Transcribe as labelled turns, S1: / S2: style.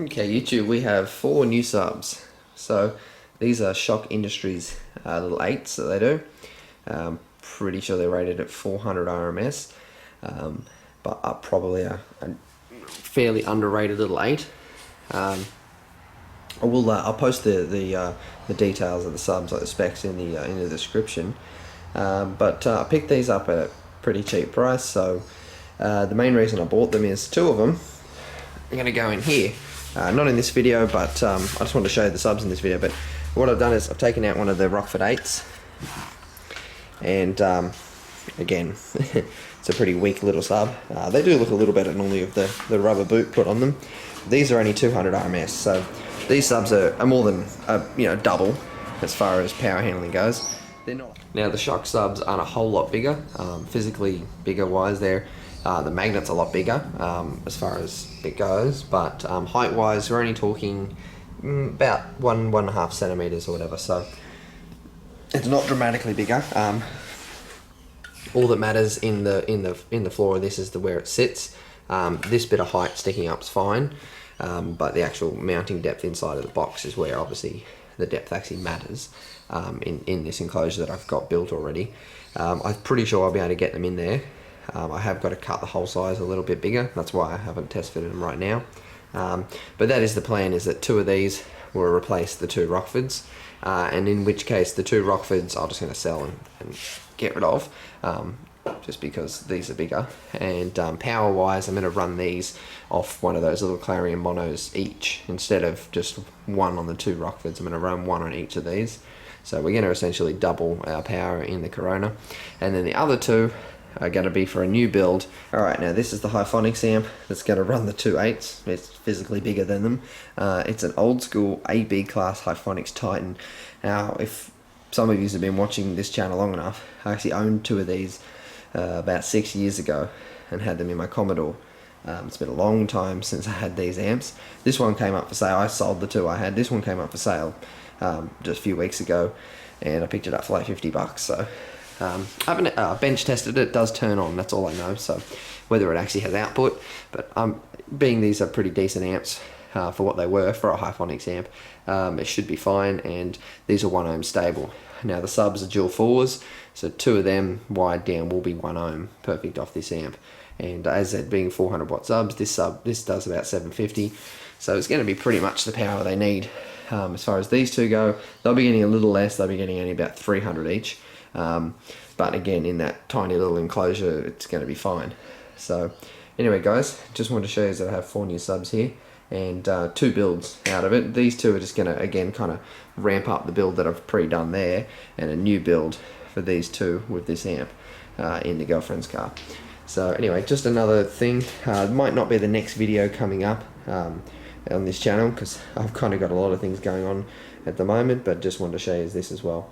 S1: Okay, YouTube, we have 4 new subs. So these are Shok Industries little 8's that they do. Pretty sure they're rated at 400 RMS, but are probably a fairly underrated little 8. I'll post the details of the subs, like the specs, in the description. But I picked these up at a pretty cheap price. So the main reason I bought them is 2 of them are going to go in here. Not in this video, but I just wanted to show you the subs in this video. But what I've done is I've taken out one of the Rockford 8's, and again, it's a pretty weak little sub. They do look a little better normally with the rubber boot put on them. These are only 200 RMS, so these subs are more than double as far as power handling goes. They're not. Now the Shok subs aren't a whole lot bigger, physically bigger wise. The magnet's a lot bigger as far as it goes, but height wise we're only talking about 1.5 centimeters or whatever, so it's not dramatically bigger. All that matters in the floor of this is where it sits. This bit of height sticking up is fine, but the actual mounting depth inside of the box is where obviously the depth actually matters in this enclosure that I've got built already. I'm pretty sure I'll be able to get them in there. I have got to cut the hole size a little bit bigger. That's why I haven't test fitted them right now. But that is the plan, is that 2 of these will replace the 2 Rockfords, and in which case the 2 Rockfords I'm just going to sell and get rid of, just because these are bigger. And power wise, I'm going to run these off one of those little Clarion monos each, instead of just one on the 2 Rockfords. I'm going to run one on each of these, so we're going to essentially double our power in the Corona. And then the other 2 are going to be for a new build. Alright, now this is the hifonics amp that's going to run the 2 8's. It's physically bigger than them. It's an old school AB class hifonics Triton. Now, if some of you have been watching this channel long enough, I actually owned 2 of these about 6 years ago and had them in my Commodore. It's been a long time since I had these amps. This one came up for sale. I sold the 2 I had. This one came up for sale just a few weeks ago, and I picked it up for like 50 bucks. So I haven't bench tested it. It does turn on, that's all I know, so whether it actually has output. But being these are pretty decent amps for what they were for a hifonics amp, it should be fine, and these are 1 ohm stable. Now the subs are dual 4s, so 2 of them wide down will be 1 ohm, perfect off this amp. And as I said, being 400 watt subs, this does about 750, so it's going to be pretty much the power they need. As far as these 2 go, they'll be getting a little less. They'll be getting only about 300 each. But again, in that tiny little enclosure, it's going to be fine. So anyway guys, just wanted to show you that I have 4 new subs here, and 2 builds out of it. These 2 are just going to again kind of ramp up the build that I've pre-done there, and a new build for these 2 with this amp in the girlfriend's car. So anyway, just another thing. It might not be the next video coming up on this channel, because I've kind of got a lot of things going on at the moment, but just wanted to show you this as well.